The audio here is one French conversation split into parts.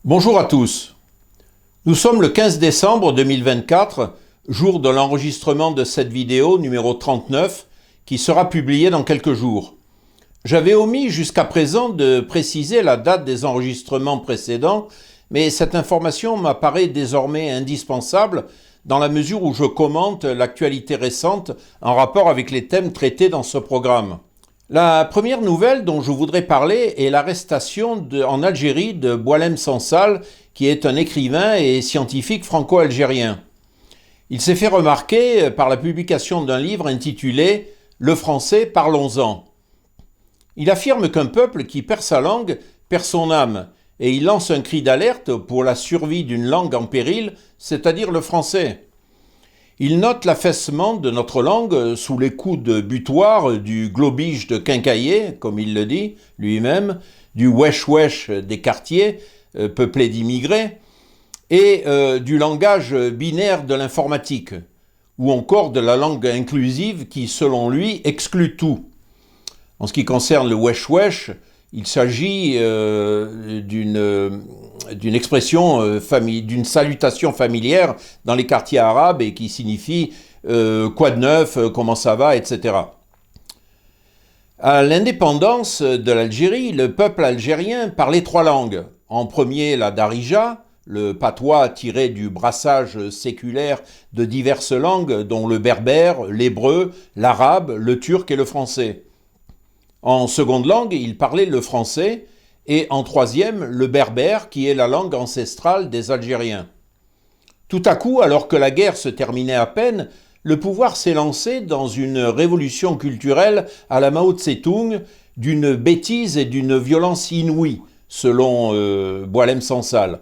Bonjour à tous. Nous sommes le 15 décembre 2024, jour de l'enregistrement de cette vidéo numéro 39 qui sera publiée dans quelques jours. J'avais omis jusqu'à présent de préciser la date des enregistrements précédents, mais cette information m'apparaît désormais indispensable dans la mesure où je commente l'actualité récente en rapport avec les thèmes traités dans ce programme. La première nouvelle dont je voudrais parler est l'arrestation en Algérie de Boualem Sansal, qui est un écrivain et scientifique franco-algérien. Il s'est fait remarquer par la publication d'un livre intitulé « Le français, parlons-en ». Il affirme qu'un peuple qui perd sa langue perd son âme, et il lance un cri d'alerte pour la survie d'une langue en péril, c'est-à-dire le français. Il note l'affaissement de notre langue sous les coups de butoir du globish de Quincaillier, comme il le dit lui-même, du wesh-wesh des quartiers peuplés d'immigrés, et du langage binaire de l'informatique, ou encore de la langue inclusive qui, selon lui, exclut tout. En ce qui concerne le wesh-wesh, il s'agit d'une expression, d'une salutation familière dans les quartiers arabes et qui signifie quoi de neuf, comment ça va, etc. À l'indépendance de l'Algérie, le peuple algérien parlait trois langues. En premier, la darija, le patois tiré du brassage séculaire de diverses langues, dont le berbère, l'hébreu, l'arabe, le turc et le français. En seconde langue, il parlait le français, et en troisième, le berbère, qui est la langue ancestrale des Algériens. Tout à coup, alors que la guerre se terminait à peine, le pouvoir s'est lancé dans une révolution culturelle à la Mao Tse-tung, d'une bêtise et d'une violence inouïe, selon Boualem Sansal.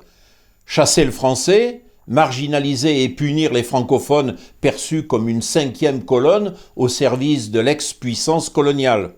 Chasser le français, marginaliser et punir les francophones perçus comme une cinquième colonne au service de l'ex-puissance coloniale.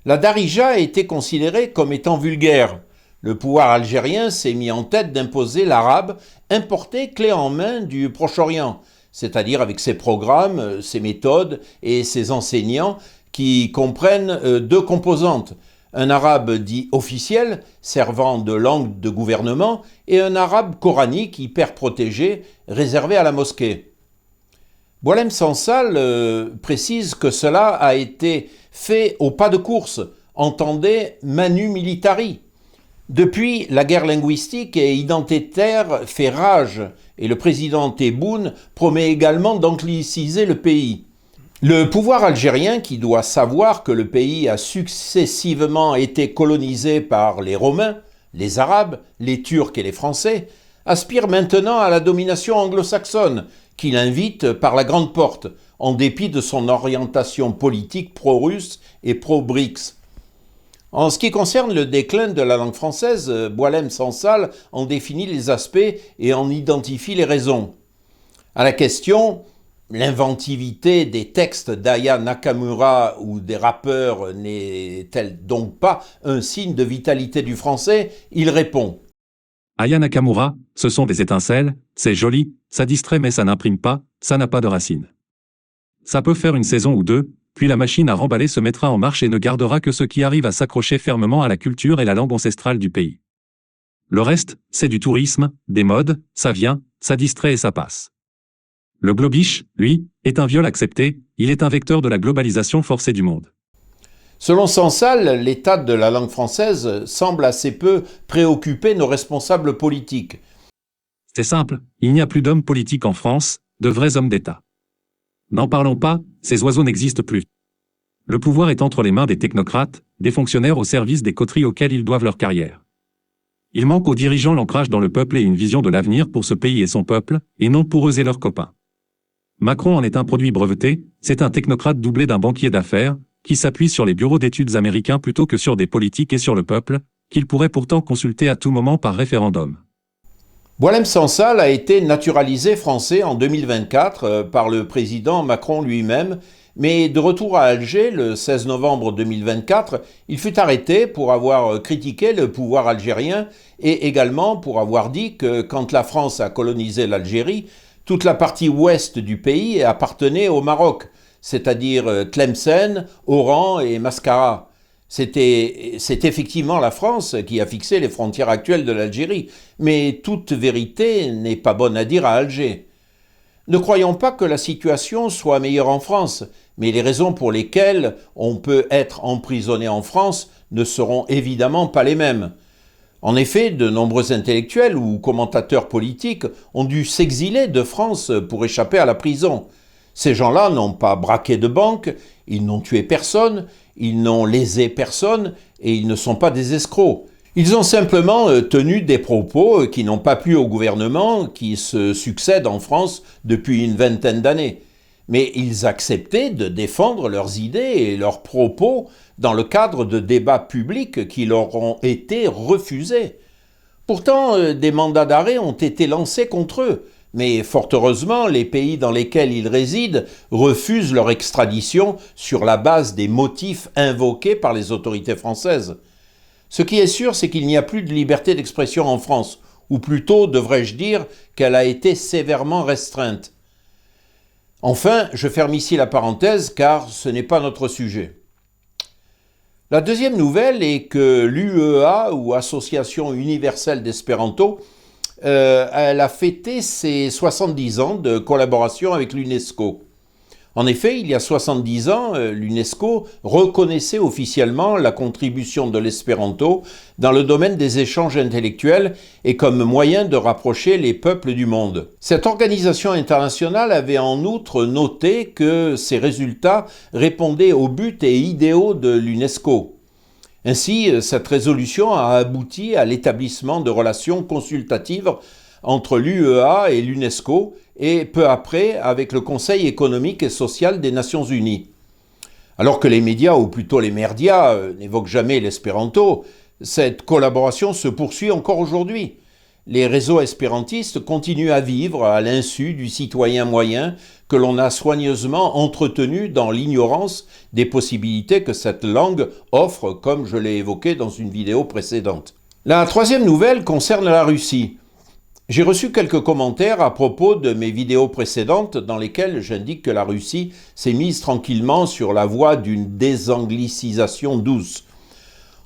La darija était considérée comme étant vulgaire. Le pouvoir algérien s'est mis en tête d'imposer l'arabe importé clé en main du Proche-Orient, c'est-à-dire avec ses programmes, ses méthodes et ses enseignants qui comprennent deux composantes. Un arabe dit officiel, servant de langue de gouvernement, et un arabe coranique hyper protégé, réservé à la mosquée. Boualem Sansal précise que cela a été fait au pas de course, entendez manu militari. Depuis, la guerre linguistique et identitaire fait rage et le président Tebboune promet également d'angliciser le pays. Le pouvoir algérien, qui doit savoir que le pays a successivement été colonisé par les Romains, les Arabes, les Turcs et les Français, aspire maintenant à la domination anglo-saxonne, qu'il invite par la grande porte, en dépit de son orientation politique pro-russe et pro-BRICS. En ce qui concerne le déclin de la langue française, Boualem Sansal en définit les aspects et en identifie les raisons. À la question « L'inventivité des textes d'Aya Nakamura ou des rappeurs n'est-elle donc pas un signe de vitalité du français ?» il répond « Aya Nakamura, ce sont des étincelles, c'est joli, ça distrait mais ça n'imprime pas, ça n'a pas de racines. Ça peut faire une saison ou deux, puis la machine à remballer se mettra en marche et ne gardera que ceux qui arrivent à s'accrocher fermement à la culture et la langue ancestrale du pays. Le reste, c'est du tourisme, des modes, ça vient, ça distrait et ça passe. Le globish, lui, est un viol accepté, il est un vecteur de la globalisation forcée du monde. » Selon Sansal, l'état de la langue française semble assez peu préoccuper nos responsables politiques. C'est simple, il n'y a plus d'hommes politiques en France, de vrais hommes d'État. N'en parlons pas, ces oiseaux n'existent plus. Le pouvoir est entre les mains des technocrates, des fonctionnaires au service des coteries auxquelles ils doivent leur carrière. Il manque aux dirigeants l'ancrage dans le peuple et une vision de l'avenir pour ce pays et son peuple, et non pour eux et leurs copains. Macron en est un produit breveté, c'est un technocrate doublé d'un banquier d'affaires, qui s'appuie sur les bureaux d'études américains plutôt que sur des politiques et sur le peuple, qu'il pourrait pourtant consulter à tout moment par référendum. Boualem Sansal a été naturalisé français en 2024 par le président Macron lui-même, mais de retour à Alger le 16 novembre 2024, il fut arrêté pour avoir critiqué le pouvoir algérien et également pour avoir dit que quand la France a colonisé l'Algérie, toute la partie ouest du pays appartenait au Maroc, c'est-à-dire Tlemcen, Oran et Mascara. C'est effectivement la France qui a fixé les frontières actuelles de l'Algérie, mais toute vérité n'est pas bonne à dire à Alger. Ne croyons pas que la situation soit meilleure en France, mais les raisons pour lesquelles on peut être emprisonné en France ne seront évidemment pas les mêmes. En effet, de nombreux intellectuels ou commentateurs politiques ont dû s'exiler de France pour échapper à la prison. Ces gens-là n'ont pas braqué de banque, ils n'ont tué personne, ils n'ont lésé personne et ils ne sont pas des escrocs. Ils ont simplement tenu des propos qui n'ont pas plu au gouvernement qui se succède en France depuis une vingtaine d'années. Mais ils acceptaient de défendre leurs idées et leurs propos dans le cadre de débats publics qui leur ont été refusés. Pourtant, des mandats d'arrêt ont été lancés contre eux, mais fort heureusement, les pays dans lesquels ils résident refusent leur extradition sur la base des motifs invoqués par les autorités françaises. Ce qui est sûr, c'est qu'il n'y a plus de liberté d'expression en France, ou plutôt, devrais-je dire, qu'elle a été sévèrement restreinte. Enfin, je ferme ici la parenthèse car ce n'est pas notre sujet. La deuxième nouvelle est que l'UEA, ou Association universelle d'Espéranto, elle a fêté ses 70 ans de collaboration avec l'UNESCO. En effet, il y a 70 ans, l'UNESCO reconnaissait officiellement la contribution de l'espéranto dans le domaine des échanges intellectuels et comme moyen de rapprocher les peuples du monde. Cette organisation internationale avait en outre noté que ces résultats répondaient aux buts et idéaux de l'UNESCO. Ainsi, cette résolution a abouti à l'établissement de relations consultatives entre l'UEA et l'UNESCO et peu après avec le Conseil économique et social des Nations Unies. Alors que les médias, ou plutôt les merdias, n'évoquent jamais l'espéranto, cette collaboration se poursuit encore aujourd'hui. Les réseaux espérantistes continuent à vivre à l'insu du citoyen moyen que l'on a soigneusement entretenu dans l'ignorance des possibilités que cette langue offre, comme je l'ai évoqué dans une vidéo précédente. La troisième nouvelle concerne la Russie. J'ai reçu quelques commentaires à propos de mes vidéos précédentes dans lesquelles j'indique que la Russie s'est mise tranquillement sur la voie d'une désanglicisation douce.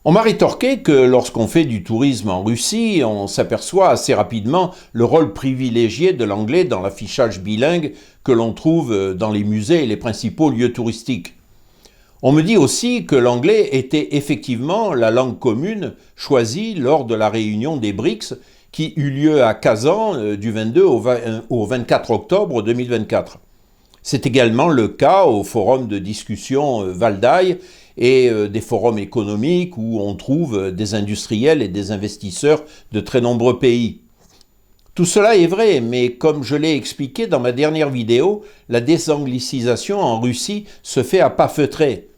On m'a rétorqué que lorsqu'on fait du tourisme en Russie, on s'aperçoit assez rapidement le rôle privilégié de l'anglais dans l'affichage bilingue que l'on trouve dans les musées et les principaux lieux touristiques. On me dit aussi que l'anglais était effectivement la langue commune choisie lors de la réunion des BRICS qui eut lieu à Kazan du 22 au 24 octobre 2024. C'est également le cas au forum de discussion Valdai et des forums économiques où on trouve des industriels et des investisseurs de très nombreux pays. Tout cela est vrai, mais comme je l'ai expliqué dans ma dernière vidéo, la désanglicisation en Russie se fait à pas feutrés.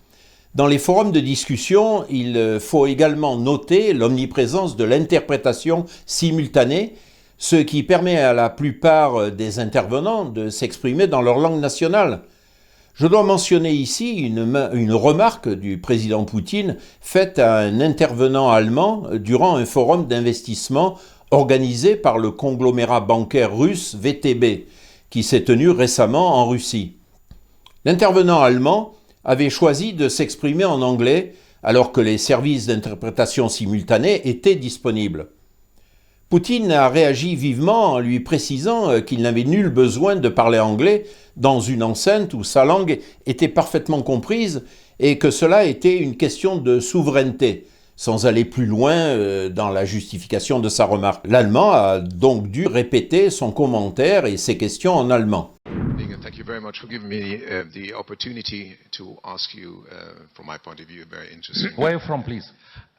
Dans les forums de discussion, il faut également noter l'omniprésence de l'interprétation simultanée, ce qui permet à la plupart des intervenants de s'exprimer dans leur langue nationale. Je dois mentionner ici une remarque du président Poutine faite à un intervenant allemand durant un forum d'investissement organisé par le conglomérat bancaire russe VTB, qui s'est tenu récemment en Russie. L'intervenant allemand avait choisi de s'exprimer en anglais alors que les services d'interprétation simultanée étaient disponibles. Poutine a réagi vivement en lui précisant qu'il n'avait nul besoin de parler anglais dans une enceinte où sa langue était parfaitement comprise et que cela était une question de souveraineté, sans aller plus loin dans la justification de sa remarque. L'Allemand a donc dû répéter son commentaire et ses questions en allemand. Thank you very much for giving me the opportunity to ask you, from my point of view, a very interesting. Where are you from, please?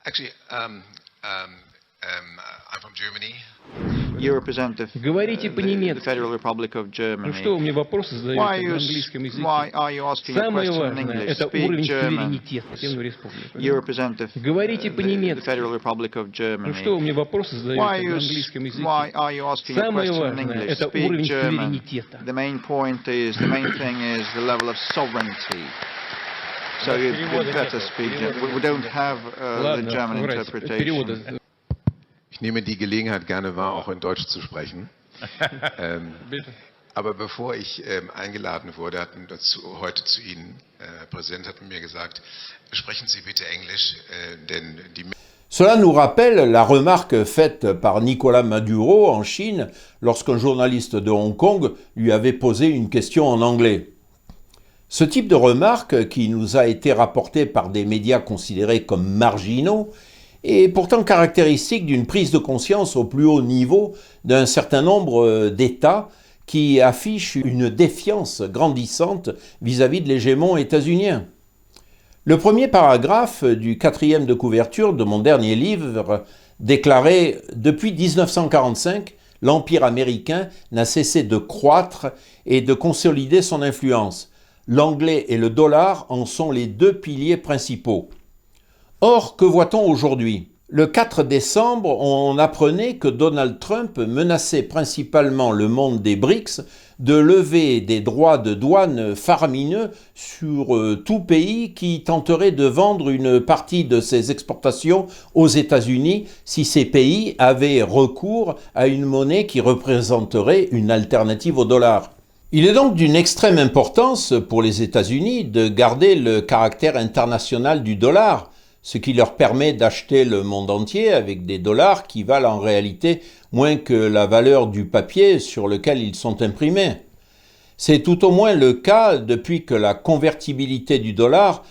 Actually, I'm from Germany. You represent the Говорите the по-немецки. Federal Republic of Ну Germany. что вы мне вопросы Why задаете are на you, английском языке? why are you asking a Самое question in важное – English? это Speak уровень German. суверенитета Федеральной Республики. You represent the Говорите the по-немецки. Federal Republic of Ну Germany. что вы мне вопросы Why задаете are на you, английском языке? why are you asking a Самое question in важное – English? это Speak уровень German. суверенитета. The main thing is the level of sovereignty. So you'd better speak German. We don't have the Ладно, German врать. Перевода. interpretation. Ich nehme die Gelegenheit gerne wahr, auch in Deutsch zu sprechen. Bitte. Aber bevor ich eingeladen wurde, heute zu Ihnen, Präsident hat mir gesagt, sprechen Sie bitte Englisch, denn die... Cela nous rappelle la remarque faite par Nicolás Maduro en Chine lorsqu'un journaliste de Hong Kong lui avait posé une question en anglais. Ce type de remarque, qui nous a été rapporté par des médias considérés comme marginaux, est pourtant caractéristique d'une prise de conscience au plus haut niveau d'un certain nombre d'États qui affichent une défiance grandissante vis-à-vis de l'hégémon états-unien. Le premier paragraphe du 4e de couverture de mon dernier livre déclarait « Depuis 1945, l'Empire américain n'a cessé de croître et de consolider son influence. L'anglais et le dollar en sont les deux piliers principaux. » Or, que voit-on aujourd'hui ? Le 4 décembre, on apprenait que Donald Trump menaçait principalement le monde des BRICS de lever des droits de douane faramineux sur tout pays qui tenterait de vendre une partie de ses exportations aux États-Unis si ces pays avaient recours à une monnaie qui représenterait une alternative au dollar. Il est donc d'une extrême importance pour les États-Unis de garder le caractère international du dollar, ce qui leur permet d'acheter le monde entier avec des dollars qui valent en réalité moins que la valeur du papier sur lequel ils sont imprimés. C'est tout au moins le cas depuis que la convertibilité du dollar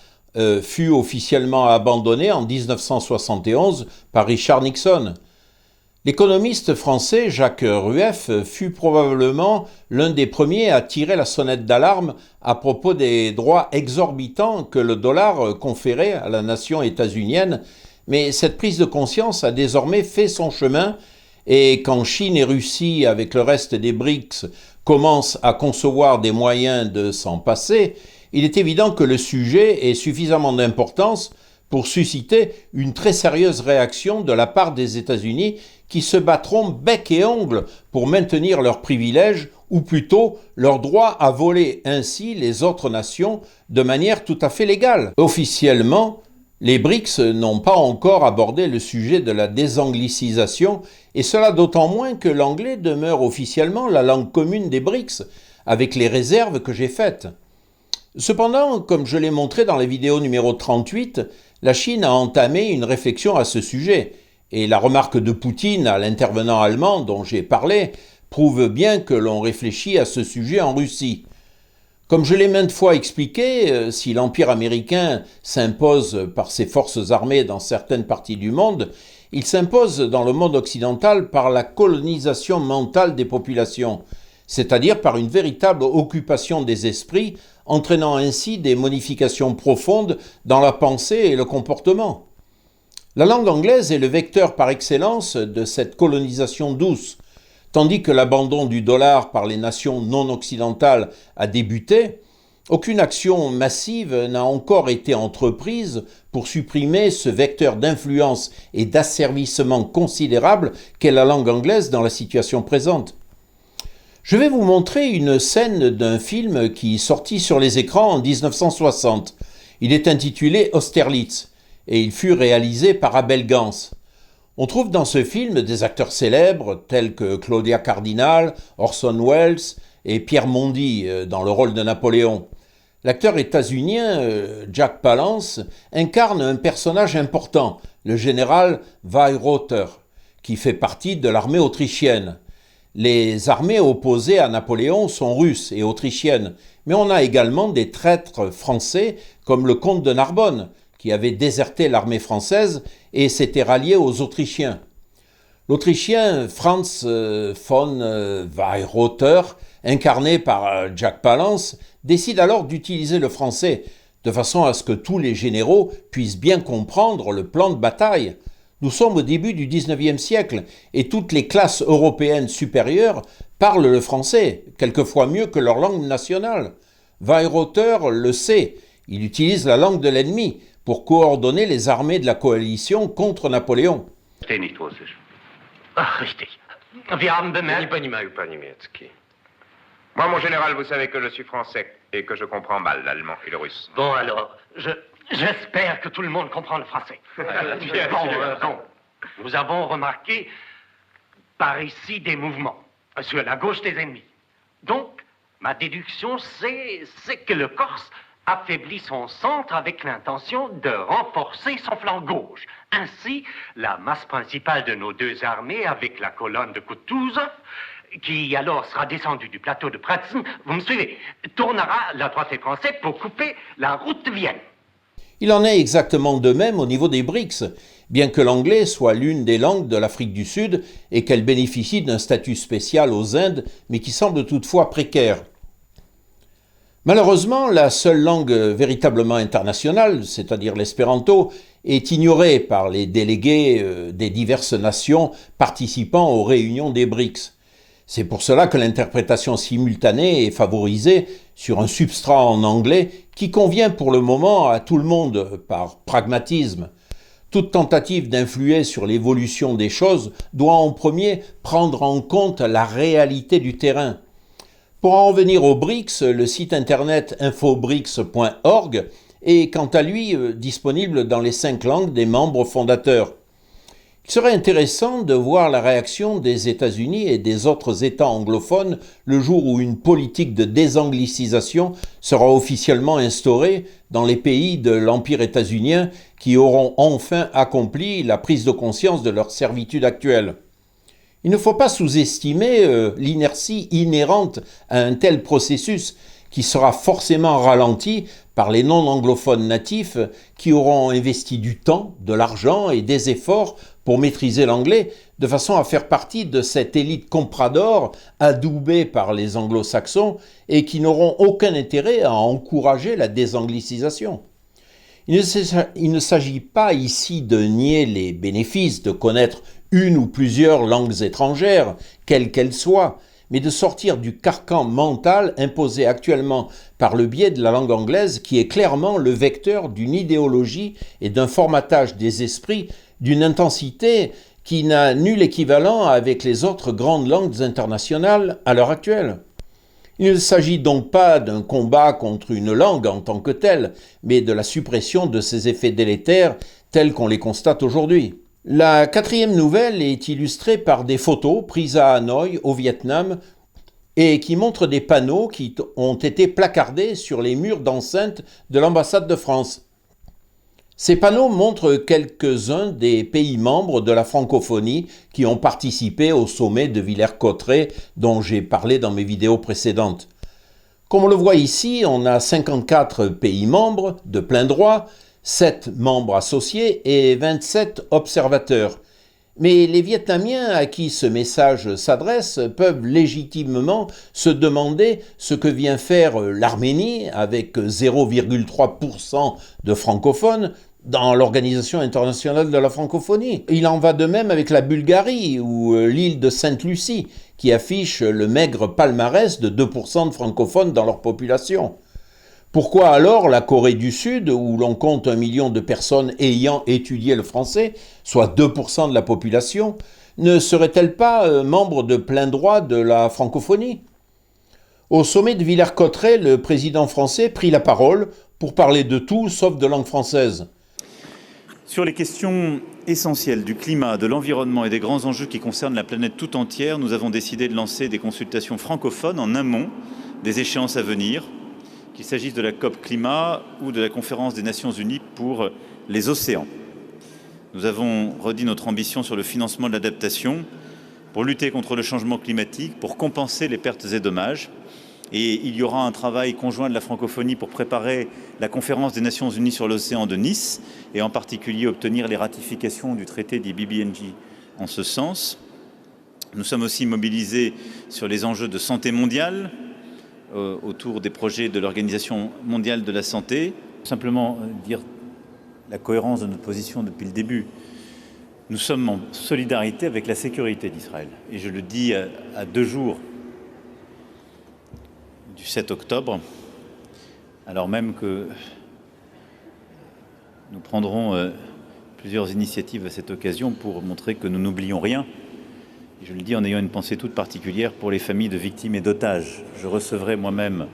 fut officiellement abandonnée en 1971 par Richard Nixon. L'économiste français Jacques Rueff fut probablement l'un des premiers à tirer la sonnette d'alarme à propos des droits exorbitants que le dollar conférait à la nation états-unienne, mais cette prise de conscience a désormais fait son chemin et quand Chine et Russie, avec le reste des BRICS, commencent à concevoir des moyens de s'en passer, il est évident que le sujet est suffisamment d'importance pour susciter une très sérieuse réaction de la part des États-Unis qui se battront bec et ongles pour maintenir leurs privilèges ou plutôt leur droit à voler ainsi les autres nations de manière tout à fait légale. Officiellement, les BRICS n'ont pas encore abordé le sujet de la désanglicisation et cela d'autant moins que l'anglais demeure officiellement la langue commune des BRICS avec les réserves que j'ai faites. Cependant, comme je l'ai montré dans la vidéo numéro 38, la Chine a entamé une réflexion à ce sujet et la remarque de Poutine à l'intervenant allemand dont j'ai parlé prouve bien que l'on réfléchit à ce sujet en Russie. Comme je l'ai maintes fois expliqué, si l'Empire américain s'impose par ses forces armées dans certaines parties du monde, il s'impose dans le monde occidental par la colonisation mentale des populations, c'est-à-dire par une véritable occupation des esprits, entraînant ainsi des modifications profondes dans la pensée et le comportement. La langue anglaise est le vecteur par excellence de cette colonisation douce. Tandis que l'abandon du dollar par les nations non occidentales a débuté, aucune action massive n'a encore été entreprise pour supprimer ce vecteur d'influence et d'asservissement considérable qu'est la langue anglaise dans la situation présente. Je vais vous montrer une scène d'un film qui sortit sur les écrans en 1960. Il est intitulé Austerlitz et il fut réalisé par Abel Gans. On trouve dans ce film des acteurs célèbres tels que Claudia Cardinal, Orson Welles et Pierre Mondy dans le rôle de Napoléon. L'acteur états-unien Jack Palance incarne un personnage important, le général Weyrother, qui fait partie de l'armée autrichienne. Les armées opposées à Napoléon sont russes et autrichiennes, mais on a également des traîtres français comme le comte de Narbonne, qui avait déserté l'armée française et s'était rallié aux Autrichiens. L'Autrichien Franz von Weyrother, incarné par Jack Palance, décide alors d'utiliser le français, de façon à ce que tous les généraux puissent bien comprendre le plan de bataille. Nous sommes au début du XIXe siècle et toutes les classes européennes supérieures parlent le français, quelquefois mieux que leur langue nationale. Weyrother le sait, il utilise la langue de l'ennemi pour coordonner les armées de la coalition contre Napoléon. Verstehe nicht Russisch. Ach, richtig. Wir haben bemerkt... Не понимаю по-немецки. Moi, mon général, vous savez que je suis français et que je comprends mal l'allemand et le russe. Bon, alors, j'espère que tout le monde comprend le français. Bien Bon, sûr. bon. Nous avons remarqué par ici des mouvements sur la gauche des ennemis. Donc, ma déduction, c'est que le Corse affaiblit son centre avec l'intention de renforcer son flanc gauche. Ainsi, la masse principale de nos deux armées, avec la colonne de Kutuzov, qui alors sera descendue du plateau de Pratzen, vous me suivez, tournera la droite des Français pour couper la route de Vienne. Il en est exactement de même au niveau des BRICS, bien que l'anglais soit l'une des langues de l'Afrique du Sud et qu'elle bénéficie d'un statut spécial aux Indes, mais qui semble toutefois précaire. Malheureusement, la seule langue véritablement internationale, c'est-à-dire l'espéranto, est ignorée par les délégués des diverses nations participant aux réunions des BRICS. C'est pour cela que l'interprétation simultanée est favorisée sur un substrat en anglais qui convient pour le moment à tout le monde par pragmatisme. Toute tentative d'influer sur l'évolution des choses doit en premier prendre en compte la réalité du terrain. Pour en revenir aux BRICS, le site internet infobrics.org est quant à lui disponible dans les 5 langues des membres fondateurs. Il serait intéressant de voir la réaction des États-Unis et des autres États anglophones le jour où une politique de désanglicisation sera officiellement instaurée dans les pays de l'Empire états-unien qui auront enfin accompli la prise de conscience de leur servitude actuelle. Il ne faut pas sous-estimer l'inertie inhérente à un tel processus qui sera forcément ralenti par les non-anglophones natifs qui auront investi du temps, de l'argent et des efforts pour maîtriser l'anglais, de façon à faire partie de cette élite comprador adoubée par les anglo-saxons et qui n'auront aucun intérêt à encourager la désanglicisation. Il ne s'agit pas ici de nier les bénéfices de connaître une ou plusieurs langues étrangères, quelles qu'elles soient, mais de sortir du carcan mental imposé actuellement par le biais de la langue anglaise qui est clairement le vecteur d'une idéologie et d'un formatage des esprits d'une intensité qui n'a nul équivalent avec les autres grandes langues internationales à l'heure actuelle. Il ne s'agit donc pas d'un combat contre une langue en tant que telle, mais de la suppression de ses effets délétères tels qu'on les constate aujourd'hui. La 4e nouvelle est illustrée par des photos prises à Hanoï, au Vietnam, et qui montrent des panneaux qui ont été placardés sur les murs d'enceinte de l'ambassade de France. Ces panneaux montrent quelques-uns des pays membres de la francophonie qui ont participé au sommet de Villers-Cotterêts dont j'ai parlé dans mes vidéos précédentes. Comme on le voit ici, on a 54 pays membres de plein droit, 7 membres associés et 27 observateurs. Mais les Vietnamiens à qui ce message s'adresse peuvent légitimement se demander ce que vient faire l'Arménie avec 0,3% de francophones dans l'Organisation internationale de la francophonie. Il en va de même avec la Bulgarie ou l'île de Sainte-Lucie qui affiche le maigre palmarès de 2% de francophones dans leur population. Pourquoi alors la Corée du Sud, où l'on compte 1 million de personnes ayant étudié le français, soit 2% de la population, ne serait-elle pas membre de plein droit de la francophonie ? Au sommet de Villers-Cotterêts, le président français prit la parole pour parler de tout sauf de langue française. Sur les questions essentielles du climat, de l'environnement et des grands enjeux qui concernent la planète tout entière, nous avons décidé de lancer des consultations francophones en amont des échéances à venir, qu'il s'agisse de la COP Climat ou de la Conférence des Nations Unies pour les océans. Nous avons redit notre ambition sur le financement de l'adaptation pour lutter contre le changement climatique, pour compenser les pertes et dommages. Et il y aura un travail conjoint de la francophonie pour préparer la Conférence des Nations Unies sur l'océan de Nice et en particulier obtenir les ratifications du traité des BBNJ en ce sens. Nous sommes aussi mobilisés sur les enjeux de santé mondiale, autour des projets de l'Organisation mondiale de la santé. Simplement dire la cohérence de notre position depuis le début. Nous sommes en solidarité avec la sécurité d'Israël. Et je le dis à 2 jours du 7 octobre, alors même que nous prendrons plusieurs initiatives à cette occasion pour montrer que nous n'oublions rien. Et je le dis en ayant une pensée toute particulière pour les familles de victimes et d'otages. Je recevrai moi-même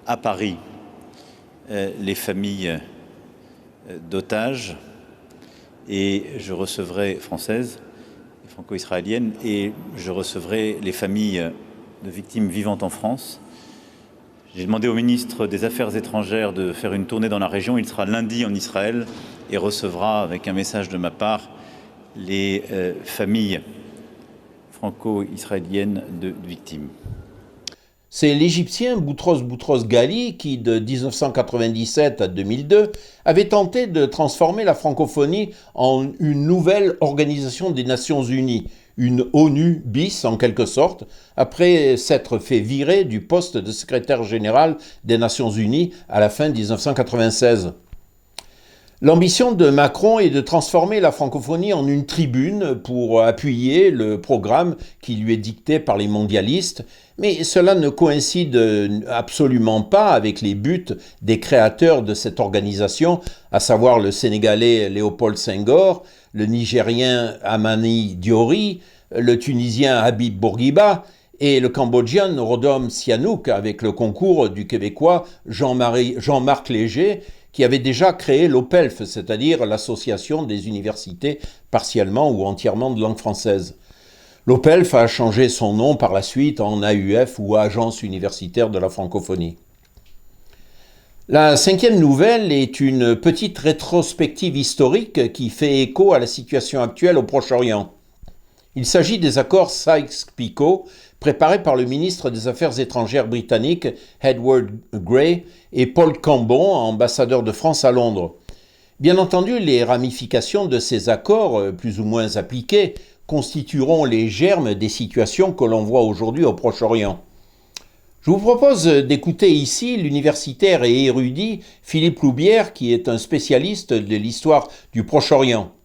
à Paris les familles d'otages et je recevrai françaises, franco-israéliennes, et je recevrai les familles de victimes vivantes en France. J'ai demandé au ministre des Affaires étrangères de faire une tournée dans la région. Il sera lundi en Israël et recevra, avec un message de ma part, les familles franco-israéliennes de victimes. C'est l'Égyptien Boutros Ghali qui, de 1997 à 2002, avait tenté de transformer la francophonie en une nouvelle organisation des Nations Unies, une ONU bis en quelque sorte, après s'être fait virer du poste de secrétaire général des Nations Unies à la fin 1996. L'ambition de Macron est de transformer la francophonie en une tribune pour appuyer le programme qui lui est dicté par les mondialistes, mais cela ne coïncide absolument pas avec les buts des créateurs de cette organisation, à savoir le Sénégalais Léopold Senghor, le Nigérien Amani Diori, le Tunisien Habib Bourguiba et le Cambodgien Norodom Sihanouk, avec le concours du Québécois Jean-Marc Léger, qui avait déjà créé l'OPELF, c'est-à-dire l'Association des universités partiellement ou entièrement de langue française. L'OPELF a changé son nom par la suite en AUF ou Agence universitaire de la francophonie. La cinquième nouvelle est une petite rétrospective historique qui fait écho à la situation actuelle au Proche-Orient. Il s'agit des accords Sykes-Picot préparés par le ministre des Affaires étrangères britannique Edward Grey et Paul Cambon, ambassadeur de France à Londres. Bien entendu, les ramifications de ces accords, plus ou moins appliqués, constitueront les germes des situations que l'on voit aujourd'hui au Proche-Orient. Je vous propose d'écouter ici l'universitaire et érudit Philippe Loubière, qui est un spécialiste de l'histoire du Proche-Orient.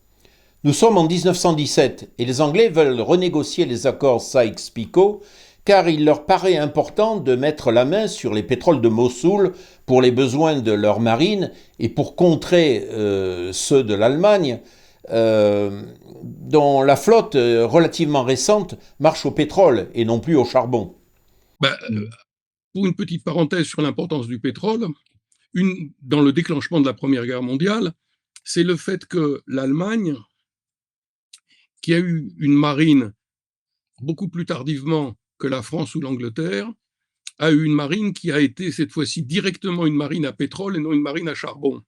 Nous sommes en 1917 et les Anglais veulent renégocier les accords Sykes-Picot car il leur paraît important de mettre la main sur les pétroles de Mossoul pour les besoins de leur marine et pour contrer ceux de l'Allemagne, dont la flotte relativement récente marche au pétrole et non plus au charbon. Pour une petite parenthèse sur l'importance du pétrole, dans le déclenchement de la Première Guerre mondiale, c'est le fait que l'Allemagne, qui a eu une marine beaucoup plus tardivement que la France ou l'Angleterre, a eu une marine qui a été cette fois-ci directement une marine à pétrole et non une marine à charbon.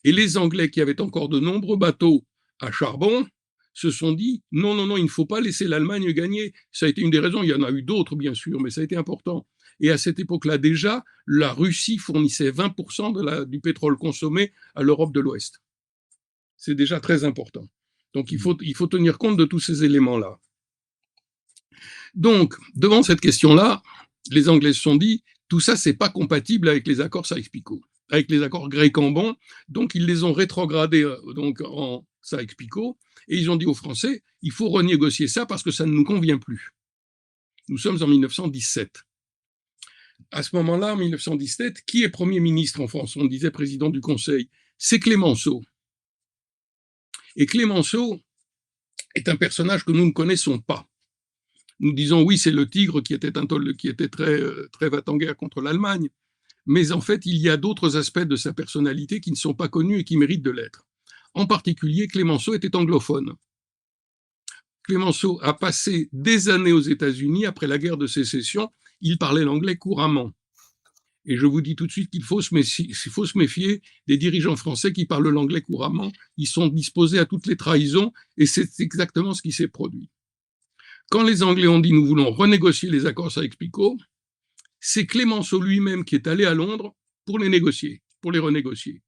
Et les Anglais, qui avaient encore de nombreux bateaux à charbon, se sont dit non, il ne faut pas laisser l'Allemagne gagner. Ça a été une des raisons, il y en a eu d'autres bien sûr, mais ça a été important. Et à cette époque-là déjà, la Russie fournissait 20% du pétrole consommé à l'Europe de l'Ouest. C'est déjà très important. Donc il faut tenir compte de tous ces éléments-là. Donc, devant cette question-là, les Anglais se sont dit, tout ça, c'est pas compatible avec les accords Sykes-Picot, avec les accords Grey-Cambon, donc ils les ont rétrogradés donc, en Sykes-Picot, et ils ont dit aux Français, il faut renégocier ça parce que ça ne nous convient plus. Nous sommes en 1917. À ce moment-là, en 1917, qui est Premier ministre en France? On disait président du Conseil. C'est Clémenceau. Et Clémenceau est un personnage que nous ne connaissons pas. Nous disons oui, c'est le tigre qui était très va-t-en-guerre contre l'Allemagne, mais en fait, il y a d'autres aspects de sa personnalité qui ne sont pas connus et qui méritent de l'être. En particulier, Clémenceau était anglophone. Clémenceau a passé des années aux États-Unis après la guerre de sécession, il parlait l'anglais couramment. Et je vous dis tout de suite qu'il faut se méfier des dirigeants français qui parlent l'anglais couramment. Ils sont disposés à toutes les trahisons et c'est exactement ce qui s'est produit. Quand les Anglais ont dit « nous voulons renégocier les accords Sykes-Picot », c'est Clémenceau lui-même qui est allé à Londres pour les renégocier,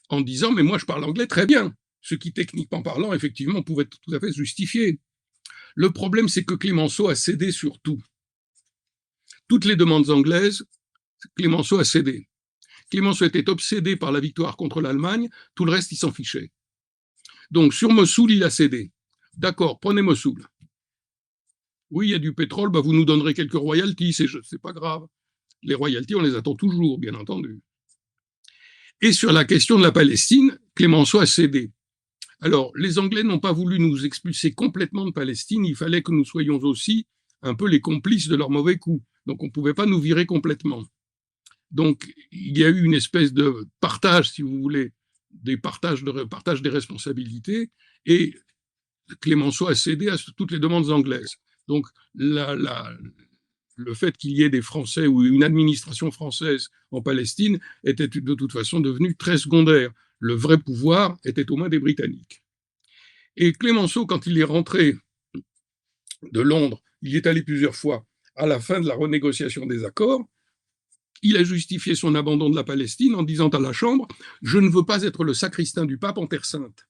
en disant « mais moi je parle anglais très bien », ce qui techniquement parlant, effectivement, pouvait être tout à fait justifié. Le problème, c'est que Clémenceau a cédé sur tout. Toutes les demandes anglaises, Clémenceau a cédé. Clémenceau était obsédé par la victoire contre l'Allemagne, tout le reste, il s'en fichait. Donc, sur Mossoul, il a cédé. D'accord, prenez Mossoul. Oui, il y a du pétrole, vous nous donnerez quelques royalties, c'est pas grave. Les royalties, on les attend toujours, bien entendu. Et sur la question de la Palestine, Clémenceau a cédé. Alors, les Anglais n'ont pas voulu nous expulser complètement de Palestine, il fallait que nous soyons aussi un peu les complices de leurs mauvais coups. Donc, on ne pouvait pas nous virer complètement. Donc, il y a eu une espèce de partage, si vous voulez, partage des responsabilités, et Clémenceau a cédé à toutes les demandes anglaises. Donc, le fait qu'il y ait des Français ou une administration française en Palestine était de toute façon devenu très secondaire. Le vrai pouvoir était aux mains des Britanniques. Et Clémenceau, quand il est rentré de Londres, il y est allé plusieurs fois à la fin de la renégociation des accords, il a justifié son abandon de la Palestine en disant à la Chambre « Je ne veux pas être le sacristain du pape en Terre sainte ».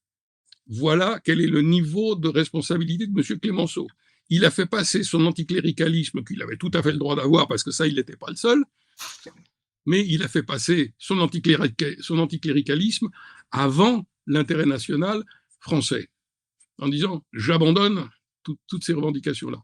Voilà quel est le niveau de responsabilité de M. Clémenceau. Il a fait passer son anticléricalisme, qu'il avait tout à fait le droit d'avoir, parce que ça, il n'était pas le seul, mais il a fait passer son anticléricalisme avant l'intérêt national français, en disant « j'abandonne toutes ces revendications-là ».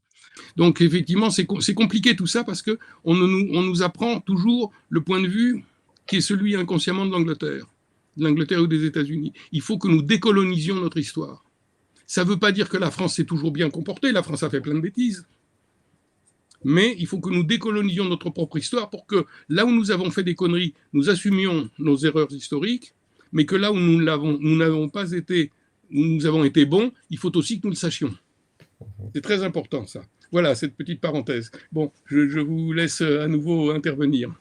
Donc effectivement, c'est compliqué tout ça, parce qu'on nous apprend toujours le point de vue qui est celui inconsciemment de l'Angleterre ou des États-Unis. Il faut que nous décolonisions notre histoire. Ça ne veut pas dire que la France s'est toujours bien comportée, la France a fait plein de bêtises, mais il faut que nous décolonisions notre propre histoire pour que là où nous avons fait des conneries, nous assumions nos erreurs historiques, mais que là où nous n'avons pas été, où nous avons été bons, il faut aussi que nous le sachions. C'est très important ça. Voilà, cette petite parenthèse. Bon, je vous laisse à nouveau intervenir.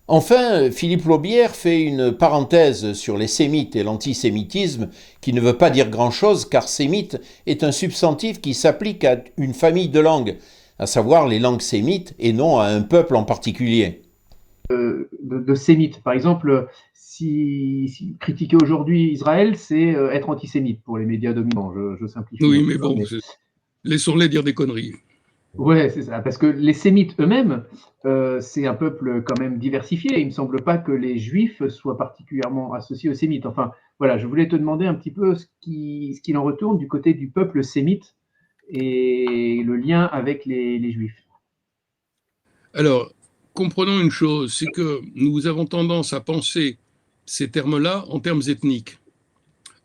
Enfin, Philippe Laubière fait une parenthèse sur les sémites et l'antisémitisme qui ne veut pas dire grand-chose car sémite est un substantif qui s'applique à une famille de langues, à savoir les langues sémites et non à un peuple en particulier. De sémites, par exemple, si critiquer aujourd'hui Israël, c'est être antisémite pour les médias dominants, je simplifie. Oui, mais bon, laissons-les dire des conneries. Ouais, c'est ça, parce que les sémites eux-mêmes, c'est un peuple quand même diversifié. Il ne me semble pas que les juifs soient particulièrement associés aux sémites. Enfin, voilà, je voulais te demander un petit peu ce qu'il en retourne du côté du peuple sémite et le lien avec les juifs. Alors, comprenons une chose, c'est que nous avons tendance à penser ces termes-là en termes ethniques.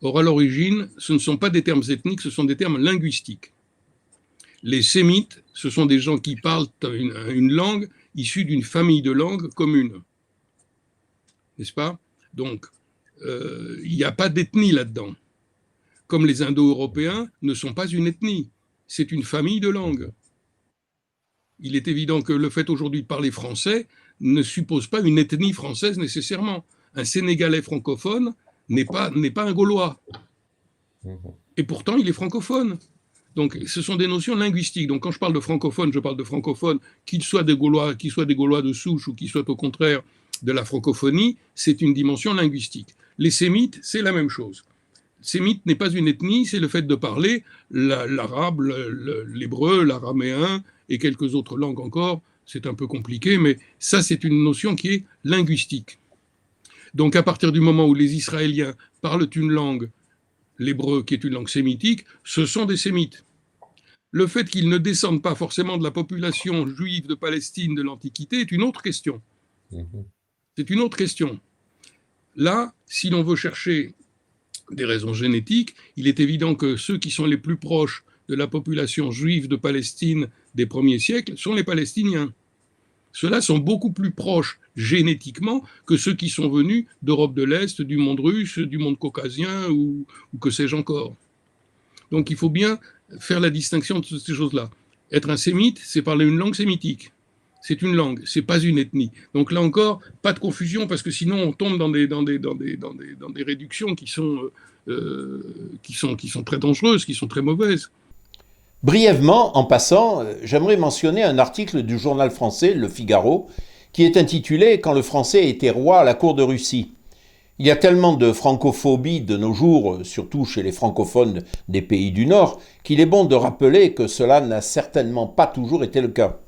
Or, à l'origine, ce ne sont pas des termes ethniques, ce sont des termes linguistiques. Les sémites, ce sont des gens qui parlent une langue issue d'une famille de langues commune. N'est-ce pas? Donc, il n'y a pas d'ethnie là-dedans. Comme les Indo-Européens ne sont pas une ethnie, c'est une famille de langues. Il est évident que le fait aujourd'hui de parler français ne suppose pas une ethnie française nécessairement. Un Sénégalais francophone n'est pas un Gaulois. Et pourtant, il est francophone. Donc, ce sont des notions linguistiques. Donc, quand je parle de francophone, je parle de francophone, qu'ils soient des Gaulois de souche ou qu'ils soient au contraire de la francophonie, c'est une dimension linguistique. Les sémites, c'est la même chose. Sémite n'est pas une ethnie, c'est le fait de parler l'arabe, l'hébreu, l'araméen et quelques autres langues encore. C'est un peu compliqué, mais ça, c'est une notion qui est linguistique. Donc, à partir du moment où les Israéliens parlent une langue, l'hébreu qui est une langue sémitique, ce sont des sémites. Le fait qu'ils ne descendent pas forcément de la population juive de Palestine de l'Antiquité est une autre question. C'est une autre question. Là, si l'on veut chercher des raisons génétiques, il est évident que ceux qui sont les plus proches de la population juive de Palestine des premiers siècles sont les Palestiniens. Ceux-là sont beaucoup plus proches génétiquement que ceux qui sont venus d'Europe de l'Est, du monde russe, du monde caucasien ou que sais-je encore. Donc il faut bien faire la distinction de ces choses-là. Être un sémite, c'est parler une langue sémitique. C'est une langue, c'est pas une ethnie. Donc là encore, pas de confusion parce que sinon on tombe dans des réductions qui sont très dangereuses, qui sont très mauvaises. Brièvement, en passant, j'aimerais mentionner un article du journal français Le Figaro qui est intitulé « Quand le français était roi à la cour de Russie ». Il y a tellement de francophobie de nos jours, surtout chez les francophones des pays du Nord, qu'il est bon de rappeler que cela n'a certainement pas toujours été le cas.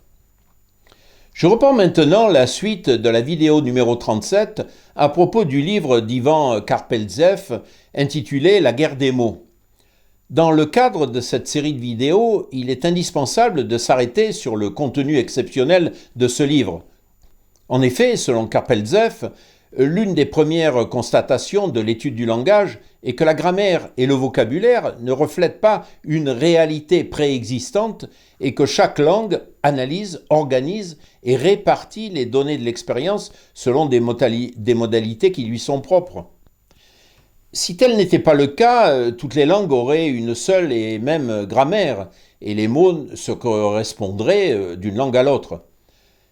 Je reprends maintenant la suite de la vidéo numéro 37 à propos du livre d'Ivan Karpelzev intitulé « La guerre des mots ». Dans le cadre de cette série de vidéos, il est indispensable de s'arrêter sur le contenu exceptionnel de ce livre. En effet, selon Karpelzev, l'une des premières constatations de l'étude du langage est que la grammaire et le vocabulaire ne reflètent pas une réalité préexistante et que chaque langue analyse, organise et répartit les données de l'expérience selon des modalités qui lui sont propres. Si tel n'était pas le cas, toutes les langues auraient une seule et même grammaire, et les mots se correspondraient d'une langue à l'autre.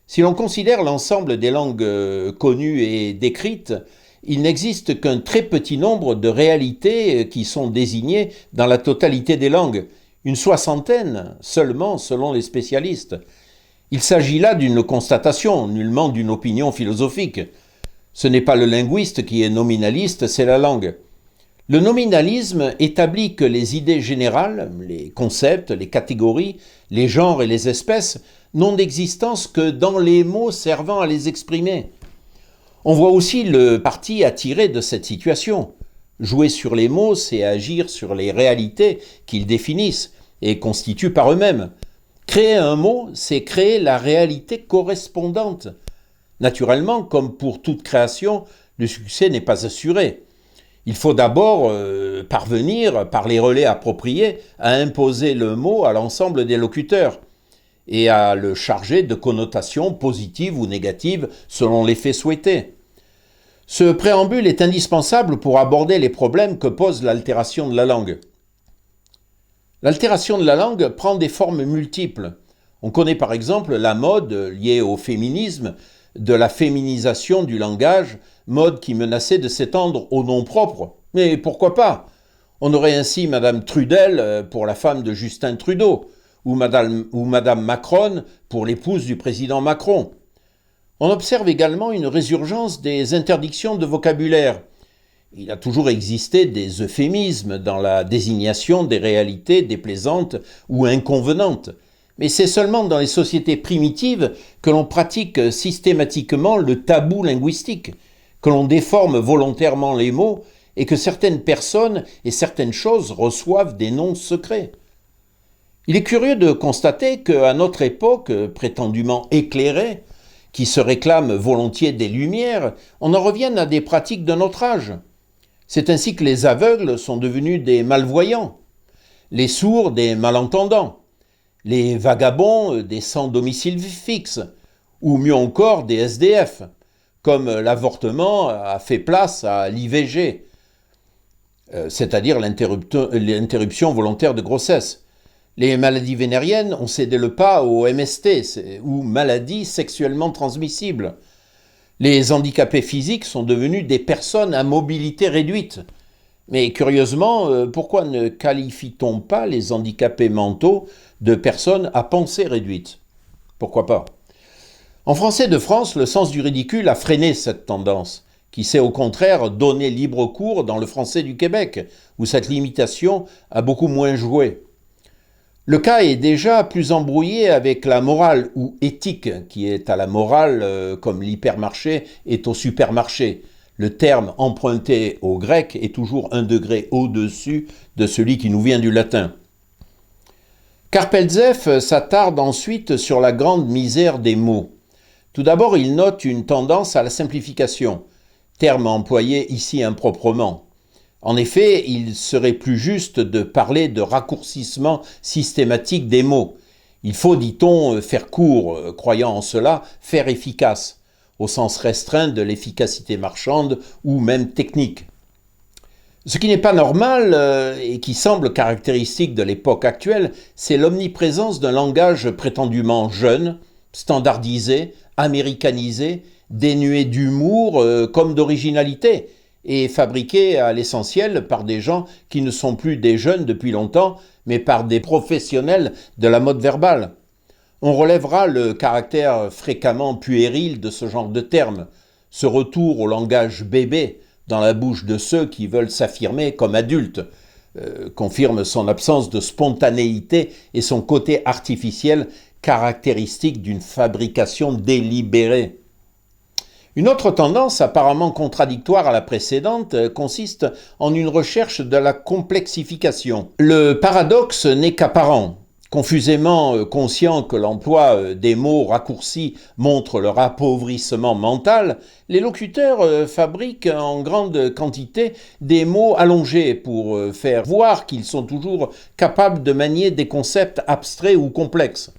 Si l'on considère l'ensemble des langues connues et décrites, il n'existe qu'un très petit nombre de réalités qui sont désignées dans la totalité des langues, une soixantaine seulement selon les spécialistes. Il s'agit là d'une constatation, nullement d'une opinion philosophique. Ce n'est pas le linguiste qui est nominaliste, c'est la langue. Le nominalisme établit que les idées générales, les concepts, les catégories, les genres et les espèces n'ont d'existence que dans les mots servant à les exprimer. On voit aussi le parti à tirer de cette situation. Jouer sur les mots, c'est agir sur les réalités qu'ils définissent et constituent par eux-mêmes. Créer un mot, c'est créer la réalité correspondante. Naturellement, comme pour toute création, le succès n'est pas assuré. Il faut d'abord parvenir, par les relais appropriés, à imposer le mot à l'ensemble des locuteurs et à le charger de connotations positives ou négatives selon l'effet souhaité. Ce préambule est indispensable pour aborder les problèmes que pose l'altération de la langue. L'altération de la langue prend des formes multiples. On connaît par exemple la mode liée au féminisme, de la féminisation du langage, mode qui menaçait de s'étendre au nom propre. Mais pourquoi pas? On aurait ainsi Madame Trudel pour la femme de Justin Trudeau, ou Madame Macron pour l'épouse du président Macron. On observe également une résurgence des interdictions de vocabulaire. Il a toujours existé des euphémismes dans la désignation des réalités déplaisantes ou inconvenantes. Mais c'est seulement dans les sociétés primitives que l'on pratique systématiquement le tabou linguistique, que l'on déforme volontairement les mots et que certaines personnes et certaines choses reçoivent des noms secrets. Il est curieux de constater qu'à notre époque, prétendument éclairée, qui se réclame volontiers des Lumières, on en revienne à des pratiques de notre âge. C'est ainsi que les aveugles sont devenus des malvoyants, les sourds des malentendants, les vagabonds des sans domicile fixe, ou mieux encore des SDF, comme l'avortement a fait place à l'IVG, c'est-à-dire l'interruption volontaire de grossesse. Les maladies vénériennes ont cédé le pas au MST, ou maladies sexuellement transmissibles. Les handicapés physiques sont devenus des personnes à mobilité réduite. Mais curieusement, pourquoi ne qualifie-t-on pas les handicapés mentaux de personnes à pensée réduite? Pourquoi pas? En français de France, le sens du ridicule a freiné cette tendance, qui s'est au contraire donné libre cours dans le français du Québec, où cette limitation a beaucoup moins joué. Le cas est déjà plus embrouillé avec la morale ou éthique, qui est à la morale comme l'hypermarché est au supermarché. Le terme emprunté au grec est toujours un degré au-dessus de celui qui nous vient du latin. Karpelzeff s'attarde ensuite sur la grande misère des mots. Tout d'abord, il note une tendance à la simplification, terme employé ici improprement. En effet, il serait plus juste de parler de raccourcissement systématique des mots. Il faut, dit-on, faire court, croyant en cela, faire efficace, au sens restreint de l'efficacité marchande ou même technique. Ce qui n'est pas normal et qui semble caractéristique de l'époque actuelle, c'est l'omniprésence d'un langage prétendument jeune, standardisé, américanisé, dénué d'humour comme d'originalité, et fabriqué à l'essentiel par des gens qui ne sont plus des jeunes depuis longtemps, mais par des professionnels de la mode verbale. On relèvera le caractère fréquemment puéril de ce genre de termes, ce retour au langage bébé dans la bouche de ceux qui veulent s'affirmer comme adultes, confirme son absence de spontanéité et son côté artificiel caractéristique d'une fabrication délibérée. Une autre tendance apparemment contradictoire à la précédente consiste en une recherche de la complexification. Le paradoxe n'est qu'apparent. Confusément conscient que l'emploi des mots raccourcis montre leur appauvrissement mental, les locuteurs fabriquent en grande quantité des mots allongés pour faire voir qu'ils sont toujours capables de manier des concepts abstraits ou complexes.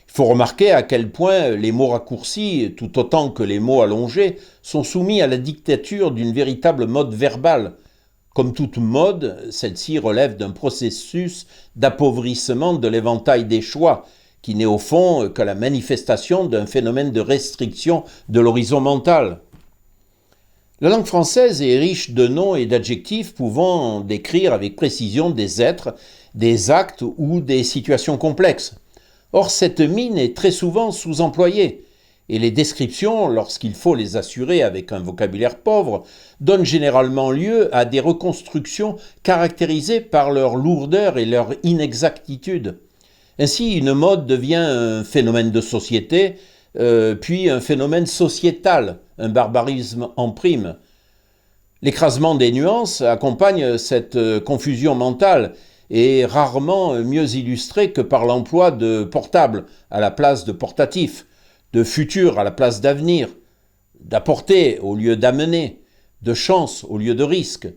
Il faut remarquer à quel point les mots raccourcis, tout autant que les mots allongés, sont soumis à la dictature d'une véritable mode verbale, Comme toute mode, celle-ci relève d'un processus d'appauvrissement de l'éventail des choix, qui n'est au fond que la manifestation d'un phénomène de restriction de l'horizon mental. La langue française est riche de noms et d'adjectifs pouvant décrire avec précision des êtres, des actes ou des situations complexes. Or, cette mine est très souvent sous-employée, et les descriptions, lorsqu'il faut les assurer avec un vocabulaire pauvre, donnent généralement lieu à des reconstructions caractérisées par leur lourdeur et leur inexactitude. Ainsi, une mode devient un phénomène de société, puis un phénomène sociétal, un barbarisme en prime. L'écrasement des nuances accompagne cette confusion mentale et est rarement mieux illustré que par l'emploi de portable à la place de portatif, de futur à la place d'avenir, d'apporter au lieu d'amener, de chance au lieu de risque.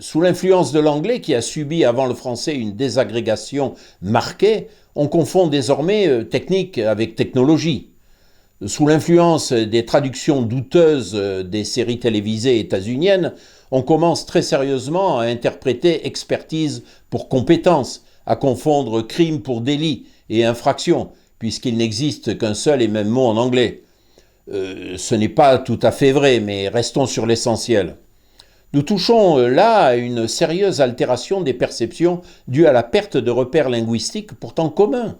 Sous l'influence de l'anglais qui a subi avant le français une désagrégation marquée, on confond désormais technique avec technologie. Sous l'influence des traductions douteuses des séries télévisées états-uniennes, on commence très sérieusement à interpréter expertise pour compétence, à confondre crime pour délit et infraction, puisqu'il n'existe qu'un seul et même mot en anglais. Ce n'est pas tout à fait vrai, mais restons sur l'essentiel. Nous touchons là à une sérieuse altération des perceptions due à la perte de repères linguistiques pourtant communs.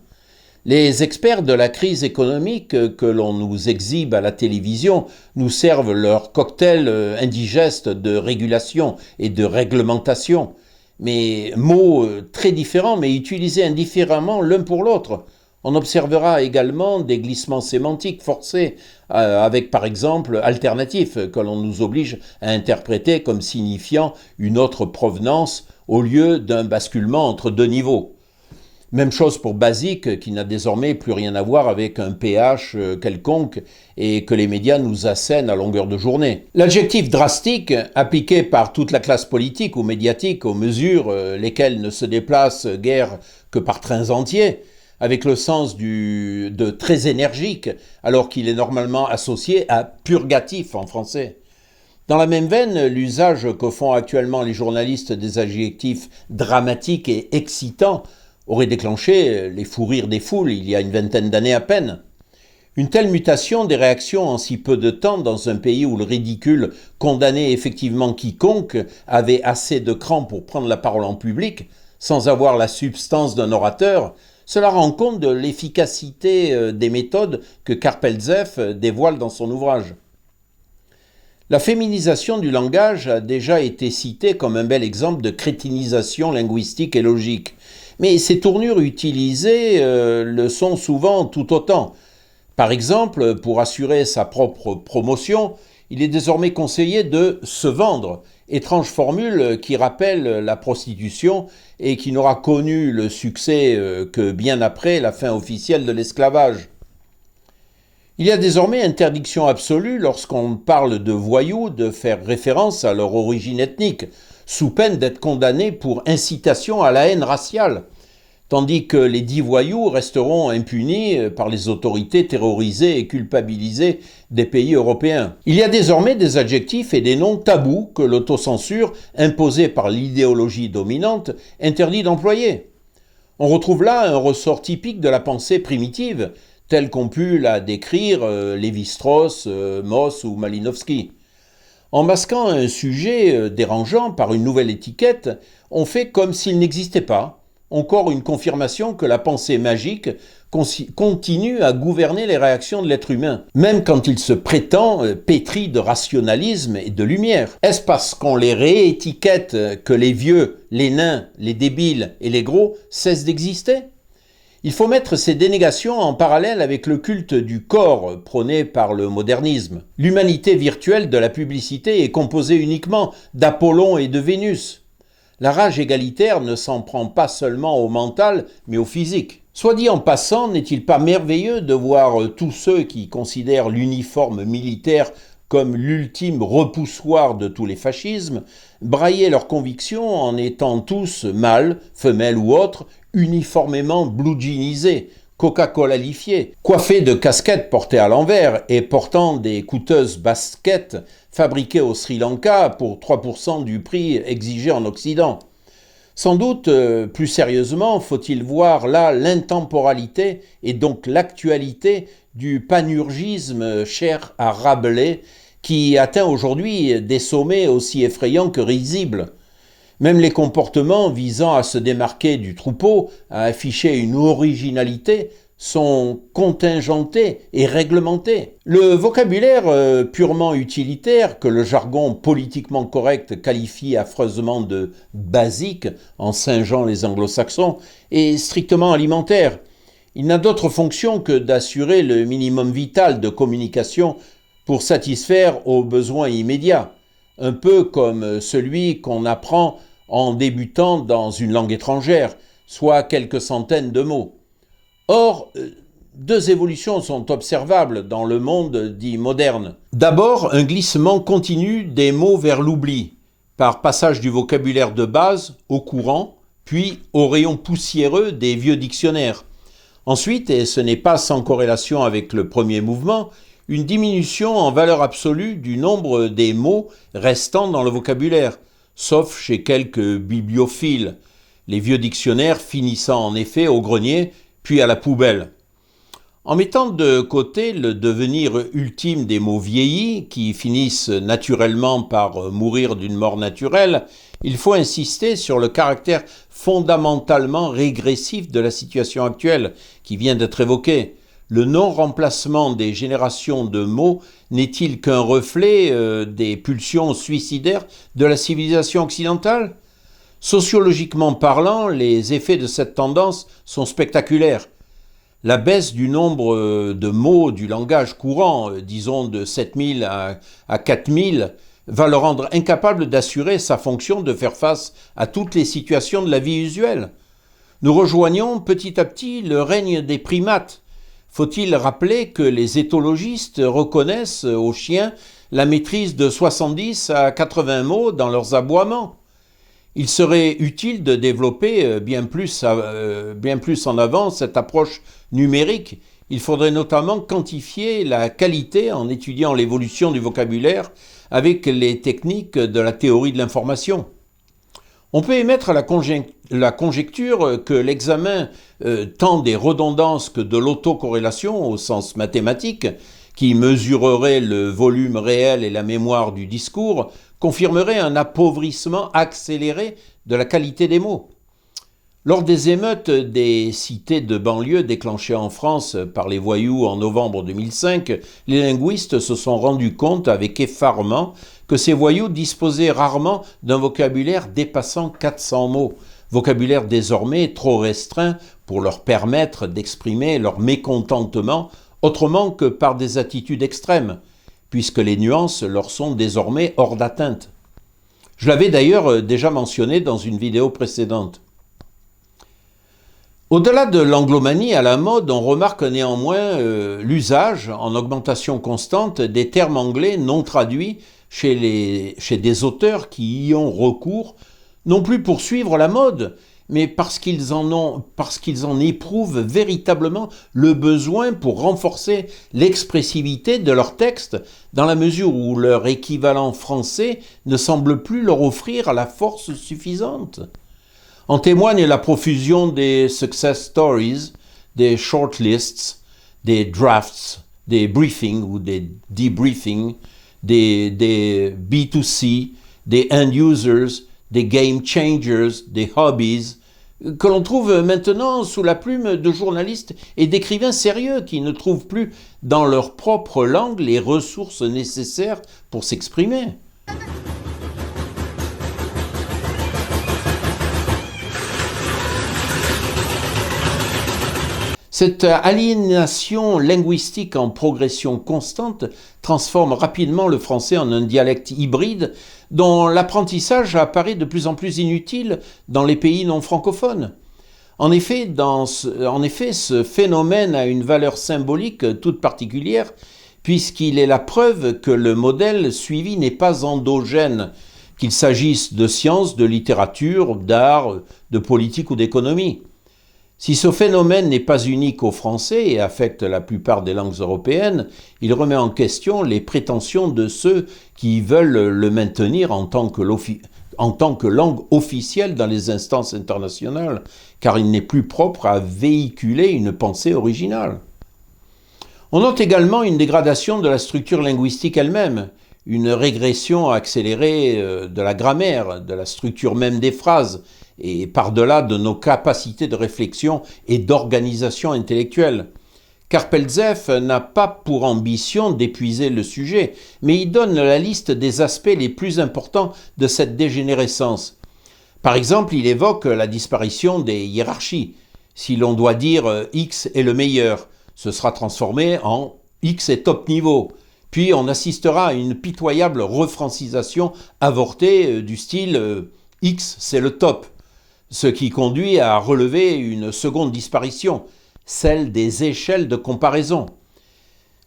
Les experts de la crise économique que l'on nous exhibe à la télévision nous servent leur cocktail indigeste de régulation et de réglementation, mais mots très différents mais utilisés indifféremment l'un pour l'autre. On observera également des glissements sémantiques forcés avec par exemple alternatif que l'on nous oblige à interpréter comme signifiant une autre provenance au lieu d'un basculement entre deux niveaux. Même chose pour basique qui n'a désormais plus rien à voir avec un pH quelconque et que les médias nous assènent à longueur de journée. L'adjectif drastique, appliqué par toute la classe politique ou médiatique aux mesures lesquelles ne se déplacent guère que par trains entiers, avec le sens de très énergique, alors qu'il est normalement associé à purgatif en français. Dans la même veine, l'usage que font actuellement les journalistes des adjectifs dramatiques et excitants aurait déclenché les fous rires des foules il y a une vingtaine d'années à peine. Une telle mutation des réactions en si peu de temps dans un pays où le ridicule condamnait effectivement quiconque avait assez de cran pour prendre la parole en public, sans avoir la substance d'un orateur, cela rend compte de l'efficacité des méthodes que Karpelzeff dévoile dans son ouvrage. La féminisation du langage a déjà été citée comme un bel exemple de crétinisation linguistique et logique. Mais ces tournures utilisées le sont souvent tout autant. Par exemple, pour assurer sa propre promotion, il est désormais conseillé de se vendre, étrange formule qui rappelle la prostitution et qui n'aura connu le succès que bien après la fin officielle de l'esclavage. Il y a désormais interdiction absolue lorsqu'on parle de voyous de faire référence à leur origine ethnique, sous peine d'être condamné pour incitation à la haine raciale, tandis que les dits voyous resteront impunis par les autorités terrorisées et culpabilisées des pays européens. Il y a désormais des adjectifs et des noms tabous que l'autocensure, imposée par l'idéologie dominante, interdit d'employer. On retrouve là un ressort typique de la pensée primitive, telle qu'ont pu la décrire Lévi-Strauss, Mauss ou Malinowski. En masquant un sujet dérangeant par une nouvelle étiquette, on fait comme s'il n'existait pas. Encore une confirmation que la pensée magique continue à gouverner les réactions de l'être humain, même quand il se prétend pétri de rationalisme et de lumière. Est-ce parce qu'on les réétiquette que les vieux, les nains, les débiles et les gros cessent d'exister ? Il faut mettre ces dénégations en parallèle avec le culte du corps prôné par le modernisme. L'humanité virtuelle de la publicité est composée uniquement d'Apollon et de Vénus. La rage égalitaire ne s'en prend pas seulement au mental, mais au physique. Soit dit en passant, n'est-il pas merveilleux de voir tous ceux qui considèrent l'uniforme militaire comme l'ultime repoussoir de tous les fascismes, brailler leurs convictions en étant tous, mâles, femelles ou autres, uniformément blue-jeanisés, Coca-Cola-lifié, coiffé de casquettes portées à l'envers et portant des coûteuses baskets fabriquées au Sri Lanka pour 3% du prix exigé en Occident. Sans doute, plus sérieusement, faut-il voir là l'intemporalité et donc l'actualité du panurgisme cher à Rabelais qui atteint aujourd'hui des sommets aussi effrayants que risibles. Même les comportements visant à se démarquer du troupeau, à afficher une originalité, sont contingentés et réglementés. Le vocabulaire purement utilitaire, que le jargon politiquement correct qualifie affreusement de basique en singeant les anglo-saxons, est strictement alimentaire. Il n'a d'autre fonction que d'assurer le minimum vital de communication pour satisfaire aux besoins immédiats, un peu comme celui qu'on apprend en débutant dans une langue étrangère, soit quelques centaines de mots. Or, deux évolutions sont observables dans le monde dit moderne. D'abord, un glissement continu des mots vers l'oubli, par passage du vocabulaire de base au courant, puis au rayon poussiéreux des vieux dictionnaires. Ensuite, et ce n'est pas sans corrélation avec le premier mouvement, une diminution en valeur absolue du nombre des mots restant dans le vocabulaire, sauf chez quelques bibliophiles, les vieux dictionnaires finissant en effet au grenier, puis à la poubelle. En mettant de côté le devenir ultime des mots vieillis, qui finissent naturellement par mourir d'une mort naturelle, il faut insister sur le caractère fondamentalement régressif de la situation actuelle, qui vient d'être évoquée. Le non-remplacement des générations de mots n'est-il qu'un reflet des pulsions suicidaires de la civilisation occidentale ? Sociologiquement parlant, les effets de cette tendance sont spectaculaires. La baisse du nombre de mots du langage courant, disons de 7000 à 4000, va le rendre incapable d'assurer sa fonction de faire face à toutes les situations de la vie usuelle. Nous rejoignons petit à petit le règne des primates. Faut-il rappeler que les éthologistes reconnaissent aux chiens la maîtrise de 70 à 80 mots dans leurs aboiements? Il serait utile de développer bien plus en avant cette approche numérique. Il faudrait notamment quantifier la qualité en étudiant l'évolution du vocabulaire avec les techniques de la théorie de l'information. On peut émettre la conjecture que l'examen tant des redondances que de l'autocorrélation au sens mathématique, qui mesurerait le volume réel et la mémoire du discours, confirmerait un appauvrissement accéléré de la qualité des mots. Lors des émeutes des cités de banlieue déclenchées en France par les voyous en novembre 2005, les linguistes se sont rendus compte avec effarement que ces voyous disposaient rarement d'un vocabulaire dépassant 400 mots, vocabulaire désormais trop restreint pour leur permettre d'exprimer leur mécontentement autrement que par des attitudes extrêmes, puisque les nuances leur sont désormais hors d'atteinte. Je l'avais d'ailleurs déjà mentionné dans une vidéo précédente. Au-delà de l'anglomanie à la mode, on remarque néanmoins l'usage, en augmentation constante, des termes anglais non traduits chez des auteurs qui y ont recours, non plus pour suivre la mode, mais parce qu'ils en éprouvent véritablement le besoin pour renforcer l'expressivité de leurs textes, dans la mesure où leur équivalent français ne semble plus leur offrir la force suffisante. En témoigne la profusion des success stories, des shortlists, des drafts, des briefings ou des debriefings, des B2C, des end users, des game changers, des hobbies, que l'on trouve maintenant sous la plume de journalistes et d'écrivains sérieux qui ne trouvent plus dans leur propre langue les ressources nécessaires pour s'exprimer. Cette aliénation linguistique en progression constante transforme rapidement le français en un dialecte hybride dont l'apprentissage apparaît de plus en plus inutile dans les pays non francophones. En effet, ce phénomène a une valeur symbolique toute particulière puisqu'il est la preuve que le modèle suivi n'est pas endogène, qu'il s'agisse de sciences, de littérature, d'art, de politique ou d'économie. Si ce phénomène n'est pas unique au français et affecte la plupart des langues européennes, il remet en question les prétentions de ceux qui veulent le maintenir en tant que langue officielle dans les instances internationales, car il n'est plus propre à véhiculer une pensée originale. On note également une dégradation de la structure linguistique elle-même, une régression accélérée de la grammaire, de la structure même des phrases, et par-delà de nos capacités de réflexion et d'organisation intellectuelle. Karpelzeff n'a pas pour ambition d'épuiser le sujet, mais il donne la liste des aspects les plus importants de cette dégénérescence. Par exemple, il évoque la disparition des hiérarchies. Si l'on doit dire X est le meilleur, ce sera transformé en X est top niveau. Puis on assistera à une pitoyable refrancisation avortée du style X c'est le top, ce qui conduit à relever une seconde disparition, celle des échelles de comparaison.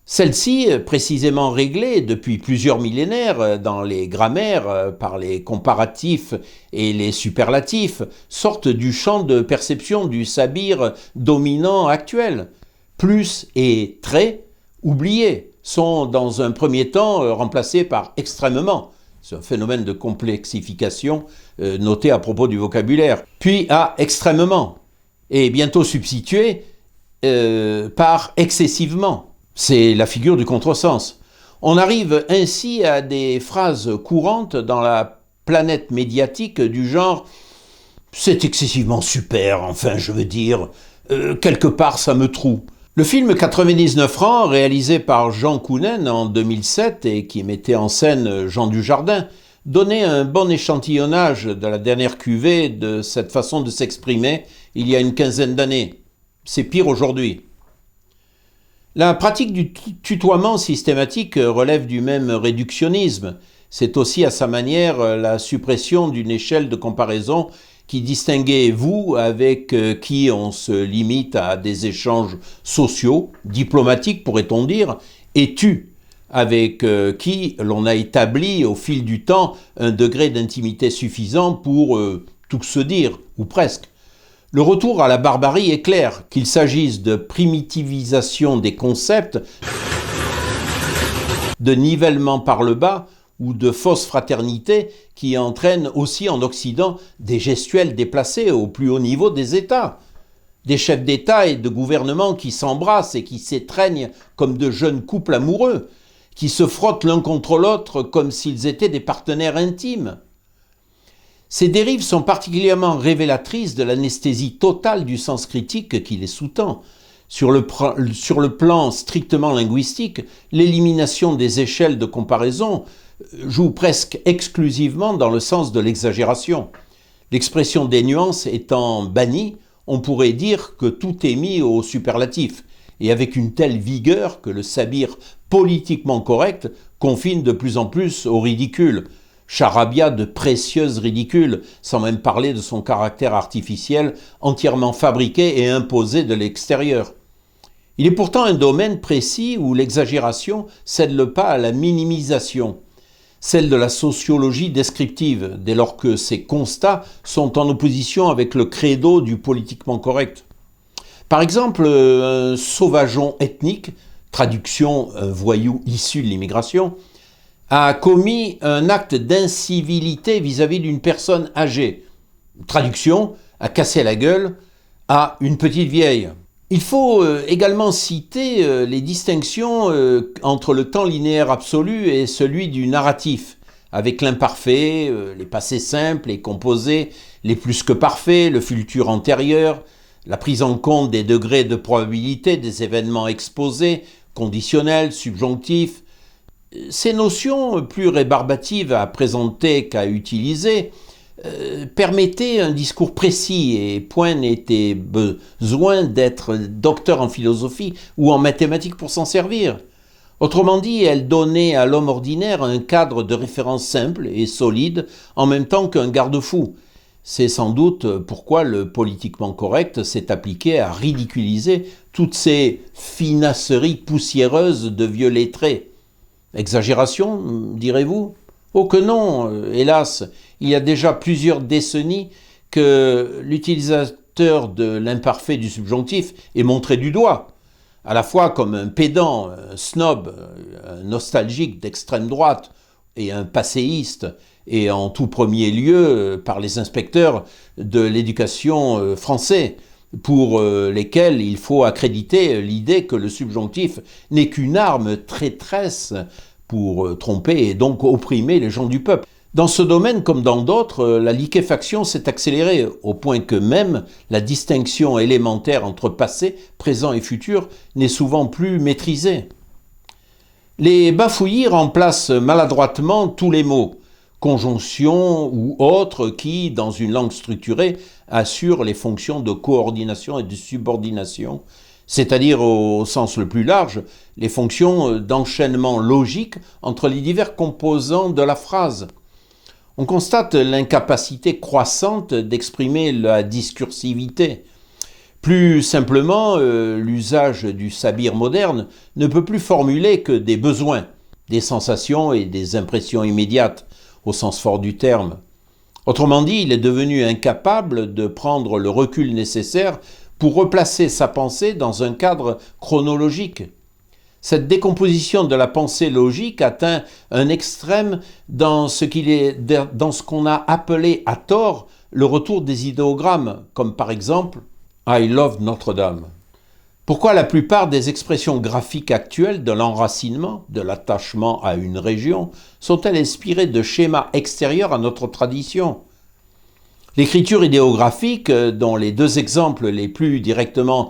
Celle-ci, précisément réglée depuis plusieurs millénaires dans les grammaires par les comparatifs et les superlatifs, sortent du champ de perception du sabir dominant actuel. Plus et très, oubliés, sont dans un premier temps remplacés par extrêmement. C'est un phénomène de complexification noté à propos du vocabulaire. Puis à extrêmement, et bientôt substitué par excessivement. C'est la figure du contresens. On arrive ainsi à des phrases courantes dans la planète médiatique du genre « c'est excessivement super, enfin je veux dire, quelque part ça me troue ». Le film 99 francs, réalisé par Jean Kounen en 2007 et qui mettait en scène Jean Dujardin, donnait un bon échantillonnage de la dernière cuvée de cette façon de s'exprimer il y a une quinzaine d'années. C'est pire aujourd'hui. La pratique du tutoiement systématique relève du même réductionnisme. C'est aussi à sa manière la suppression d'une échelle de comparaison qui distinguait vous avec qui on se limite à des échanges sociaux, diplomatiques pourrait-on dire, et tu avec qui l'on a établi au fil du temps un degré d'intimité suffisant pour tout se dire, ou presque. Le retour à la barbarie est clair, qu'il s'agisse de primitivisation des concepts, de nivellement par le bas, ou de fausse fraternité qui entraînent aussi en Occident des gestuels déplacés au plus haut niveau des États. Des chefs d'État et de gouvernement qui s'embrassent et qui s'étreignent comme de jeunes couples amoureux, qui se frottent l'un contre l'autre comme s'ils étaient des partenaires intimes. Ces dérives sont particulièrement révélatrices de l'anesthésie totale du sens critique qui les sous-tend. Sur le plan strictement linguistique, l'élimination des échelles de comparaison joue presque exclusivement dans le sens de l'exagération. L'expression des nuances étant bannie, on pourrait dire que tout est mis au superlatif, et avec une telle vigueur que le sabir politiquement correct confine de plus en plus au ridicule. Charabia de précieuses ridicules, sans même parler de son caractère artificiel, entièrement fabriqué et imposé de l'extérieur. Il est pourtant un domaine précis où l'exagération cède le pas à la minimisation, celle de la sociologie descriptive, dès lors que ces constats sont en opposition avec le credo du politiquement correct. Par exemple, un sauvageon ethnique, traduction un voyou issu de l'immigration, a commis un acte d'incivilité vis-à-vis d'une personne âgée. Traduction, a cassé la gueule à une petite vieille. Il faut également citer les distinctions entre le temps linéaire absolu et celui du narratif, avec l'imparfait, les passés simples et composés, les plus que parfaits, le futur antérieur, la prise en compte des degrés de probabilité des événements exposés, conditionnels, subjonctifs. Ces notions, plus rébarbatives à présenter qu'à utiliser, permettaient un discours précis et point n'était besoin d'être docteur en philosophie ou en mathématiques pour s'en servir. Autrement dit, elles donnaient à l'homme ordinaire un cadre de référence simple et solide en même temps qu'un garde-fou. C'est sans doute pourquoi le politiquement correct s'est appliqué à ridiculiser toutes ces finasseries poussiéreuses de vieux lettrés. Exagération, direz-vous ? Oh que non, hélas, il y a déjà plusieurs décennies que l'utilisateur acteur de l'imparfait du subjonctif est montré du doigt, à la fois comme un pédant, un snob, un nostalgique d'extrême droite et un passéiste, et en tout premier lieu par les inspecteurs de l'éducation français, pour lesquels il faut accréditer l'idée que le subjonctif n'est qu'une arme traîtresse pour tromper et donc opprimer les gens du peuple. Dans ce domaine comme dans d'autres, la liquéfaction s'est accélérée au point que même la distinction élémentaire entre passé, présent et futur n'est souvent plus maîtrisée. Les bafouillis remplacent maladroitement tous les mots, conjonctions ou autres qui, dans une langue structurée, assurent les fonctions de coordination et de subordination, c'est-à-dire au sens le plus large, les fonctions d'enchaînement logique entre les divers composants de la phrase. On constate l'incapacité croissante d'exprimer la discursivité. Plus simplement, l'usage du sabir moderne ne peut plus formuler que des besoins, des sensations et des impressions immédiates, au sens fort du terme. Autrement dit, il est devenu incapable de prendre le recul nécessaire pour replacer sa pensée dans un cadre chronologique. Cette décomposition de la pensée logique atteint un extrême dans ce qu'on a appelé à tort le retour des idéogrammes, comme par exemple « I love Notre-Dame ». Pourquoi la plupart des expressions graphiques actuelles de l'enracinement, de l'attachement à une région, sont-elles inspirées de schémas extérieurs à notre tradition ? L'écriture idéographique, dont les deux exemples les plus directement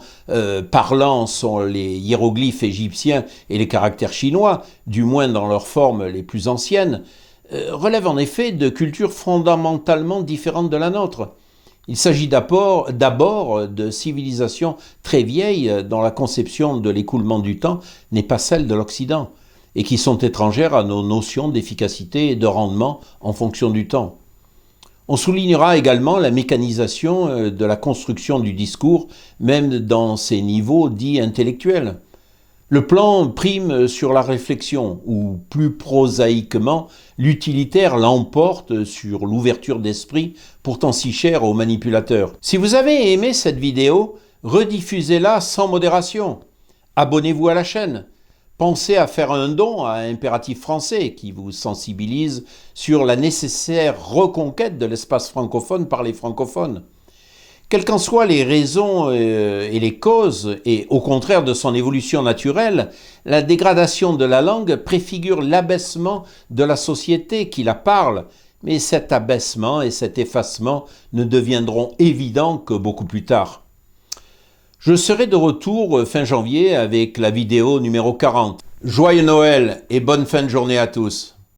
parlants sont les hiéroglyphes égyptiens et les caractères chinois, du moins dans leurs formes les plus anciennes, relève en effet de cultures fondamentalement différentes de la nôtre. Il s'agit d'abord de civilisations très vieilles dont la conception de l'écoulement du temps n'est pas celle de l'Occident et qui sont étrangères à nos notions d'efficacité et de rendement en fonction du temps. On soulignera également la mécanisation de la construction du discours, même dans ses niveaux dits intellectuels. Le plan prime sur la réflexion, ou plus prosaïquement, l'utilitaire l'emporte sur l'ouverture d'esprit, pourtant si chère aux manipulateurs. Si vous avez aimé cette vidéo, rediffusez-la sans modération. Abonnez-vous à la chaîne. Pensez à faire un don à Impératif Français qui vous sensibilise sur la nécessaire reconquête de l'espace francophone par les francophones. Quelles qu'en soient les raisons et les causes, et au contraire de son évolution naturelle, la dégradation de la langue préfigure l'abaissement de la société qui la parle, mais cet abaissement et cet effacement ne deviendront évidents que beaucoup plus tard. Je serai de retour fin janvier avec la vidéo numéro 40. Joyeux Noël et bonne fin de journée à tous.